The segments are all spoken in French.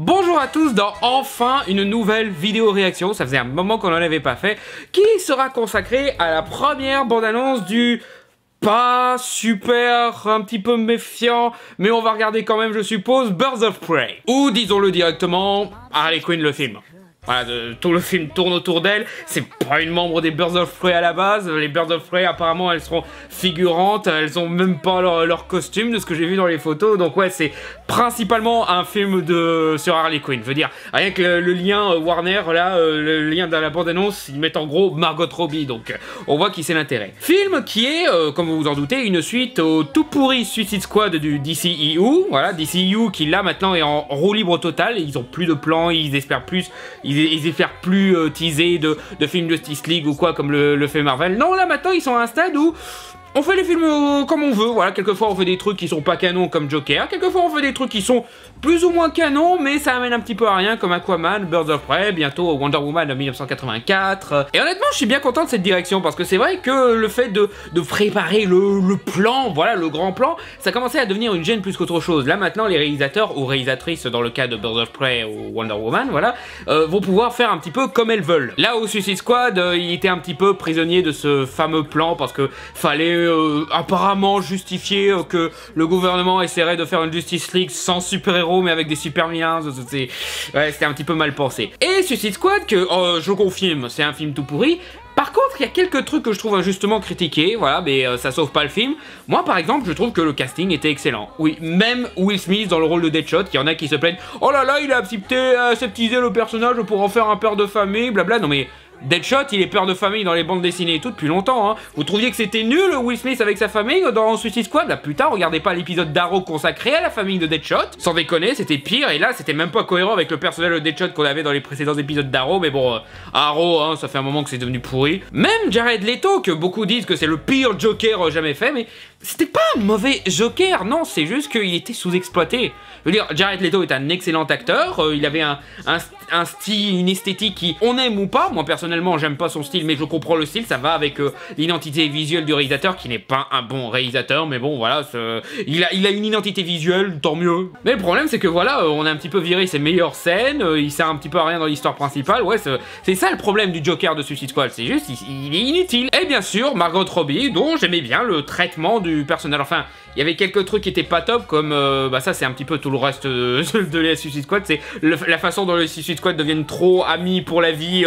Bonjour à tous dans enfin une nouvelle vidéo réaction, ça faisait un moment qu'on n'en avait pas fait, qui sera consacrée à la première bande-annonce du pas super, un petit peu méfiant, mais on va regarder quand même je suppose, Birds of Prey. Ou disons-le directement, Harley Quinn le film. Voilà, tout le film tourne autour d'elle, c'est pas une membre des Birds of Prey à la base, les Birds of Prey apparemment elles seront figurantes, elles ont même pas leur costume de ce que j'ai vu dans les photos, donc ouais c'est principalement un film sur Harley Quinn, je veux dire, rien que le lien Warner là, le lien dans la bande-annonce, ils mettent en gros Margot Robbie, donc on voit qui c'est l'intérêt. Film qui est, comme vous vous en doutez, une suite au tout pourri Suicide Squad du DCEU, voilà, DCEU qui là maintenant est en roue libre totale, ils ont plus de plans, ils espèrent plus, ils espèrent plus teaser de films Justice League ou quoi comme le fait Marvel. Non, là maintenant ils sont à un stade où on fait les films comme on veut, voilà, quelquefois on fait des trucs qui sont pas canons comme Joker, quelquefois on fait des trucs qui sont plus ou moins canons, mais ça amène un petit peu à rien comme Aquaman, Birds of Prey, bientôt Wonder Woman de 1984. Et honnêtement, je suis bien content de cette direction parce que c'est vrai que le fait de préparer le plan, voilà, le grand plan, ça commençait à devenir une gêne plus qu'autre chose. Là maintenant, les réalisateurs ou réalisatrices, dans le cas de Birds of Prey ou Wonder Woman, voilà, vont pouvoir faire un petit peu comme elles veulent. Là où Suicide Squad, il était un petit peu prisonnier de ce fameux plan parce que fallait apparemment justifier que le gouvernement essaierait de faire une Justice League sans super-héros mais avec des super-vilains, ouais, c'était un petit peu mal pensé. Et Suicide Squad, que je confirme, c'est un film tout pourri. Par contre, il y a quelques trucs que je trouve injustement critiqués, voilà, mais ça sauve pas le film. Moi, par exemple, je trouve que le casting était excellent. Oui, même Will Smith dans le rôle de Deadshot, il y en a qui se plaignent « Oh là là, il a aseptisé le personnage pour en faire un père de famille, blabla ». Non mais... Deadshot, il est père de famille dans les bandes dessinées et tout depuis longtemps, hein. Vous trouviez que c'était nul, Will Smith avec sa famille dans Suicide Squad? Bah putain, regardez pas l'épisode d'Arrow consacré à la famille de Deadshot. Sans déconner, c'était pire, et là, c'était même pas cohérent avec le personnage de Deadshot qu'on avait dans les précédents épisodes d'Arrow, mais bon, Arrow, hein, ça fait un moment que c'est devenu pourri. Même Jared Leto, que beaucoup disent que c'est le pire Joker jamais fait, mais c'était pas un mauvais Joker, non, c'est juste qu'il était sous-exploité. Je veux dire, Jared Leto est un excellent acteur, il avait un style, une esthétique qui, on aime ou pas, moi personnellement j'aime pas son style mais je comprends le style, ça va avec l'identité visuelle du réalisateur qui n'est pas un bon réalisateur, mais bon voilà, il a une identité visuelle, tant mieux. Mais le problème c'est que voilà, on a un petit peu viré ses meilleures scènes, il sert un petit peu à rien dans l'histoire principale, ouais c'est ça le problème du Joker de Suicide Squad, c'est juste, il est inutile. Et bien sûr, Margot Robbie, dont j'aimais bien le traitement du personnage, enfin, il y avait quelques trucs qui étaient pas top, comme, bah ça c'est un petit peu tout le reste de la Suicide Squad, c'est la façon dont les Suicide Squad deviennent trop amis pour la vie,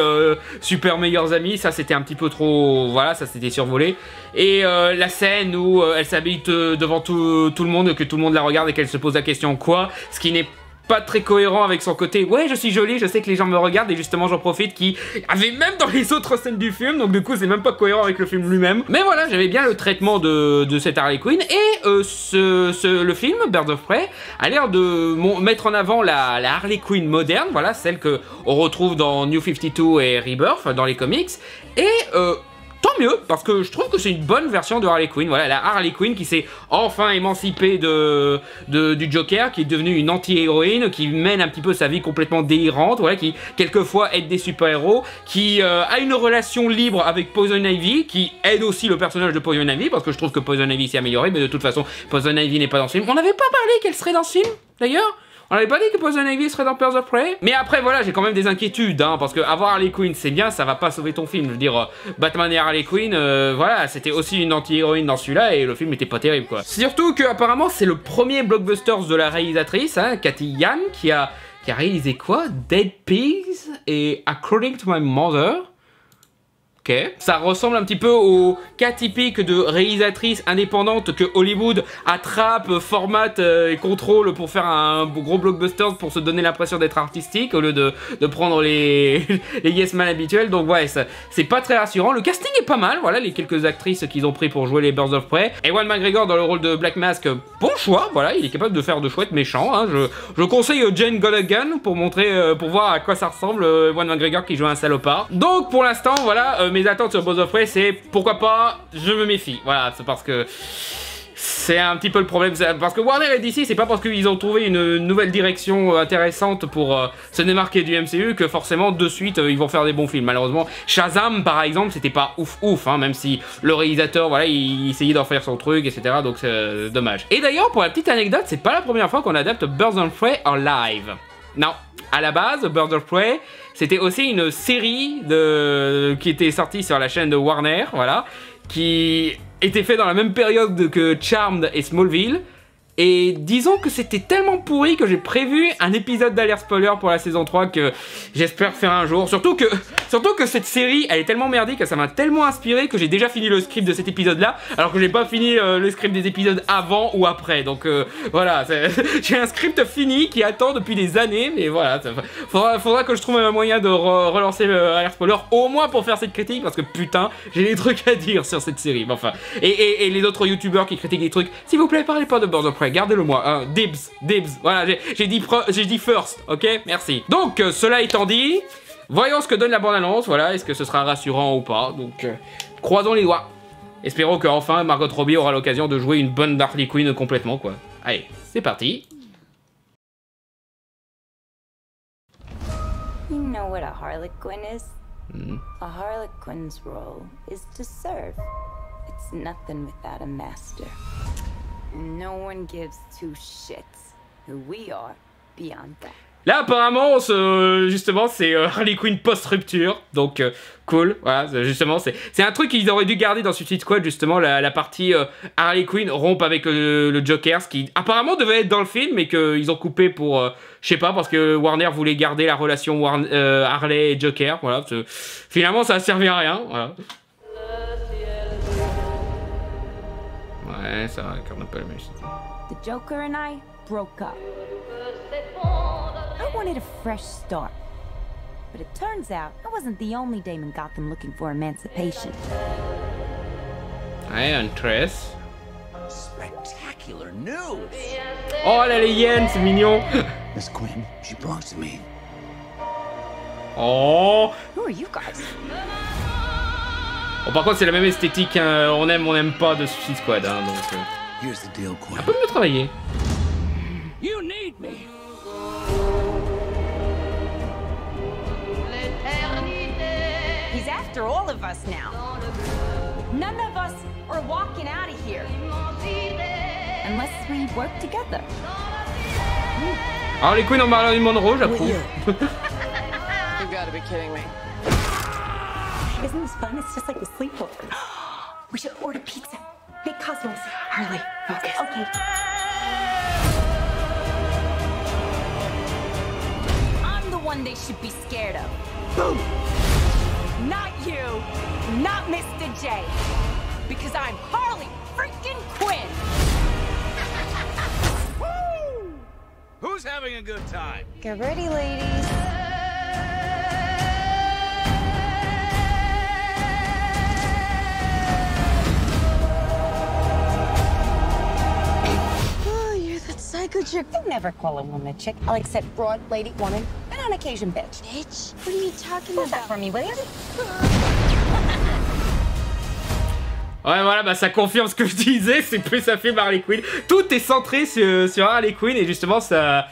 super meilleurs amis, ça c'était un petit peu trop, voilà, ça c'était survolé. Et la scène où elle s'habille devant tout le monde, que tout le monde la regarde et qu'elle se pose la question quoi, ce qui n'est pas très cohérent avec son côté ouais je suis jolie, je sais que les gens me regardent et justement j'en profite, qui avait même dans les autres scènes du film, donc du coup c'est même pas cohérent avec le film lui-même. Mais voilà, j'avais bien le traitement de cette Harley Quinn, et le film Birds of Prey a l'air de mettre en avant la Harley Quinn moderne, voilà, celle que on retrouve dans New 52 et Rebirth dans les comics, et tant mieux, parce que je trouve que c'est une bonne version de Harley Quinn, voilà, la Harley Quinn qui s'est enfin émancipée du Joker, qui est devenue une anti-héroïne, qui mène un petit peu sa vie complètement délirante, voilà, qui quelquefois aide des super-héros, qui a une relation libre avec Poison Ivy, qui aide aussi le personnage de Poison Ivy, parce que je trouve que Poison Ivy s'est amélioré, mais de toute façon, Poison Ivy n'est pas dans ce film. On n'avait pas parlé qu'elle serait dans ce film, d'ailleurs? On n'avait pas dit que Poison Ivy serait dans Birds of Prey. Mais après voilà, j'ai quand même des inquiétudes, hein, parce que avoir Harley Quinn c'est bien, ça va pas sauver ton film. Je veux dire, Batman et Harley Quinn, voilà, c'était aussi une anti-héroïne dans celui-là et le film était pas terrible quoi. Surtout que apparemment c'est le premier blockbuster de la réalisatrice, hein, Cathy Yan, qui a réalisé quoi? Dead Pigs et According to My Mother. Okay. Ça ressemble un petit peu au cas typique de réalisatrice indépendante que Hollywood attrape, formate et contrôle pour faire un gros blockbuster pour se donner l'impression d'être artistique au lieu de prendre les yes man habituels. Donc ouais, c'est pas très rassurant. Le casting est pas mal, voilà, les quelques actrices qu'ils ont pris pour jouer les Birds of Prey. Ewan McGregor dans le rôle de Black Mask, bon choix, voilà, il est capable de faire de chouettes méchants, hein. Je conseille Jane Gologan pour montrer, pour voir à quoi ça ressemble, Ewan McGregor qui joue un salopard. Donc pour l'instant, voilà, mes attentes sur Birds of Prey, c'est pourquoi pas, je me méfie. Voilà, c'est parce que c'est un petit peu le problème. Parce que Warner et DC, c'est pas parce qu'ils ont trouvé une nouvelle direction intéressante pour se démarquer du MCU que forcément de suite ils vont faire des bons films. Malheureusement, Shazam par exemple, c'était pas ouf, hein, même si le réalisateur, voilà, il essayait d'en faire son truc, etc. Donc c'est dommage. Et d'ailleurs, pour la petite anecdote, c'est pas la première fois qu'on adapte Birds of Prey en live. Non. À la base, Birds of Prey, c'était aussi une série qui était sortie sur la chaîne de Warner, voilà, qui était fait dans la même période que Charmed et Smallville. Et disons que c'était tellement pourri que j'ai prévu un épisode d'alerte spoiler pour la saison 3 que j'espère faire un jour. Surtout que cette série, elle est tellement merdique que ça m'a tellement inspiré que j'ai déjà fini le script de cet épisode-là, alors que j'ai pas fini le script des épisodes avant ou après. Donc voilà, j'ai un script fini qui attend depuis des années, mais voilà, faudra que je trouve un moyen de relancer alerte spoiler, au moins pour faire cette critique, parce que putain, j'ai des trucs à dire sur cette série. Mais enfin, et les autres youtubeurs qui critiquent des trucs, s'il vous plaît, parlez pas de Birds of Prey. Gardez-le moi, hein. Dibs, voilà, j'ai dit first, ok, merci. Donc, cela étant dit, voyons ce que donne la bande-annonce, voilà, est-ce que ce sera rassurant ou pas, donc croisons les doigts. Espérons qu'enfin Margot Robbie aura l'occasion de jouer une bonne Harley Quinn complètement, quoi. Allez, c'est parti. You know what a harlequin is? A harlequin's role is to serve. It's nothing without a master. No one gives two shits who we are beyond that. Là apparemment justement c'est Harley Quinn post-rupture, donc cool, voilà, justement c'est un truc qu'ils auraient dû garder dans Suicide Squad, justement la partie Harley Quinn rompe avec le Joker, ce qui apparemment devait être dans le film mais qu'ils ont coupé pour, je sais pas, parce que Warner voulait garder la relation Harley et Joker, voilà, finalement ça a servi à rien, voilà. Ouais, ça incarne un peu la même chose. The Joker and I broke up. I wanted a fresh start. But it turns out I wasn't the only dame in Gotham looking for emancipation. Ouais, un tress. Spectacular news. Oh la hyène, c'est mignon. Miss Quinn, she belongs to me. Oh. Who are you guys? Bon, par contre, c'est la même esthétique, hein. On aime pas de Suicide Squad, hein, donc... Here's the deal, Quinn. Un peu mieux travaillé. You need me. He's after all of us now. None of us are walking out of here. Unless we work together. Alors les Queen en Marilyn Monroe, j'approuve. You gotta be kidding me. Isn't this fun? It's just like the sleepover. We should order pizza. Big Cosmos. Harley, focus. Okay. I'm the one they should be scared of. Boom! Not you. Not Mr. J. Because I'm Harley freaking Quinn. Woo! Who's having a good time? Get ready, ladies. Psycho chick. I never call a woman a chick. I'll accept broad, lady, woman, and on occasion bitch. Bitch? What are you talking about? That for me, will you? Ouais, voilà, bah ça confirme ce que je disais, c'est plus un film Harley Quinn. Tout est centré sur Harley Quinn et justement son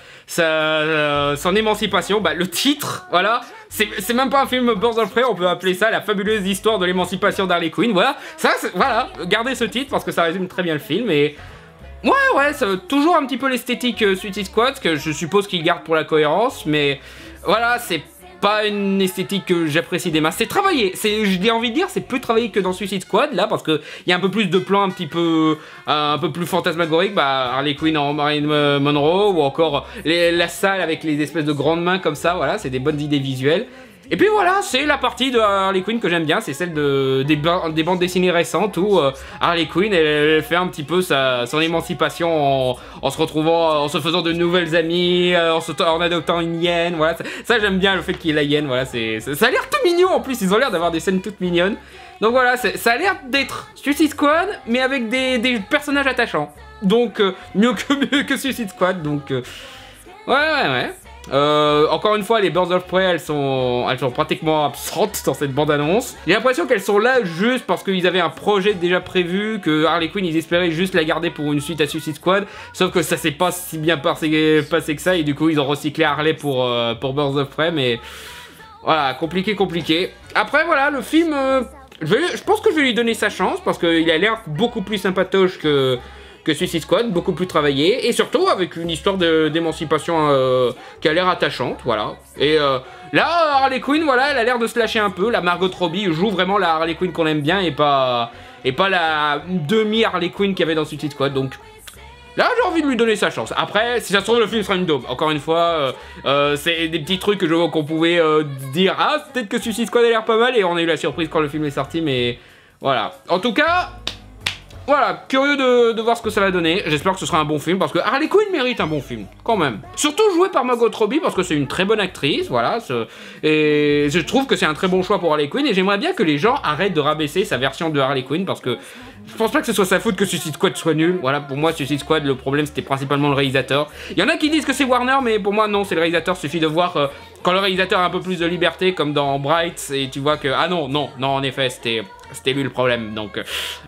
émancipation, bah le titre, voilà. C'est même pas un film Birds of Prey, on peut appeler ça la fabuleuse histoire de l'émancipation d'Harley Quinn, voilà. Ça, voilà, gardez ce titre parce que ça résume très bien le film et... Ouais, ça toujours un petit peu l'esthétique Suicide Squad, que je suppose qu'ils gardent pour la cohérence, mais voilà, c'est pas une esthétique que j'apprécie des masses. C'est travaillé, j'ai envie de dire, c'est plus travaillé que dans Suicide Squad, là, parce qu'il y a un peu plus de plans un peu plus fantasmagoriques, bah, Harley Quinn en Marilyn Monroe, ou encore la salle avec les espèces de grandes mains comme ça, voilà, c'est des bonnes idées visuelles. Et puis voilà, c'est la partie de Harley Quinn que j'aime bien, c'est celle des bandes dessinées récentes où Harley Quinn elle fait un petit peu son émancipation en se retrouvant, en se faisant de nouvelles amies, en adoptant une hyène, voilà. Ça j'aime bien le fait qu'il y ait la hyène, voilà, ça a l'air tout mignon en plus, ils ont l'air d'avoir des scènes toutes mignonnes. Donc voilà, ça a l'air d'être Suicide Squad, mais avec des personnages attachants. Donc mieux que Suicide Squad, donc ouais. Encore une fois, les Birds of Prey, elles sont pratiquement absentes dans cette bande-annonce. J'ai l'impression qu'elles sont là juste parce qu'ils avaient un projet déjà prévu, que Harley Quinn, ils espéraient juste la garder pour une suite à Suicide Squad, sauf que ça s'est pas si bien passé que ça, et du coup, ils ont recyclé Harley pour Birds of Prey, mais voilà, compliqué. Après, voilà, le film, je pense que je vais lui donner sa chance, parce qu'il a l'air beaucoup plus sympatoche que que Suicide Squad, beaucoup plus travaillé, et surtout avec une histoire d'émancipation qui a l'air attachante, voilà. Et là, Harley Quinn, voilà, elle a l'air de se lâcher un peu, la Margot Robbie joue vraiment la Harley Quinn qu'on aime bien, et pas la demi-Harley Quinn qu'il y avait dans Suicide Squad, donc... Là, j'ai envie de lui donner sa chance. Après, si ça se trouve, le film sera une daube. Encore une fois, c'est des petits trucs que je vois qu'on pouvait dire. Ah, peut-être que Suicide Squad a l'air pas mal. Et on a eu la surprise quand le film est sorti. Mais voilà. En tout cas, voilà. Curieux de voir ce que ça va donner. J'espère que ce sera un bon film. Parce que Harley Quinn mérite un bon film. Quand même. Surtout joué par Margot Robbie. Parce que c'est une très bonne actrice. Voilà. Et je trouve que c'est un très bon choix pour Harley Quinn. Et j'aimerais bien que les gens arrêtent de rabaisser sa version de Harley Quinn. Parce que... je pense pas que ce soit sa faute que Suicide Squad soit nul. Voilà, pour moi, Suicide Squad, le problème, c'était principalement le réalisateur. Il y en a qui disent que c'est Warner, mais pour moi, non, c'est le réalisateur. Suffit de voir quand le réalisateur a un peu plus de liberté, comme dans Bright, et tu vois que... ah non, en effet, c'était lui le problème. Donc,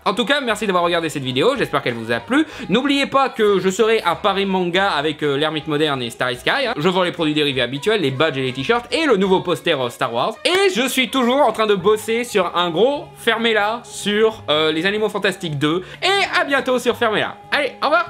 en tout cas, merci d'avoir regardé cette vidéo. J'espère qu'elle vous a plu. N'oubliez pas que je serai à Paris Manga avec l'Ermite Moderne et Starry Sky. Hein. Je vends les produits dérivés habituels, les badges et les t-shirts, et le nouveau poster Star Wars. Et je suis toujours en train de bosser sur un gros Fermez-la sur les Animaux Fantastiques 2. Et à bientôt sur Fermez-la. Allez, au revoir!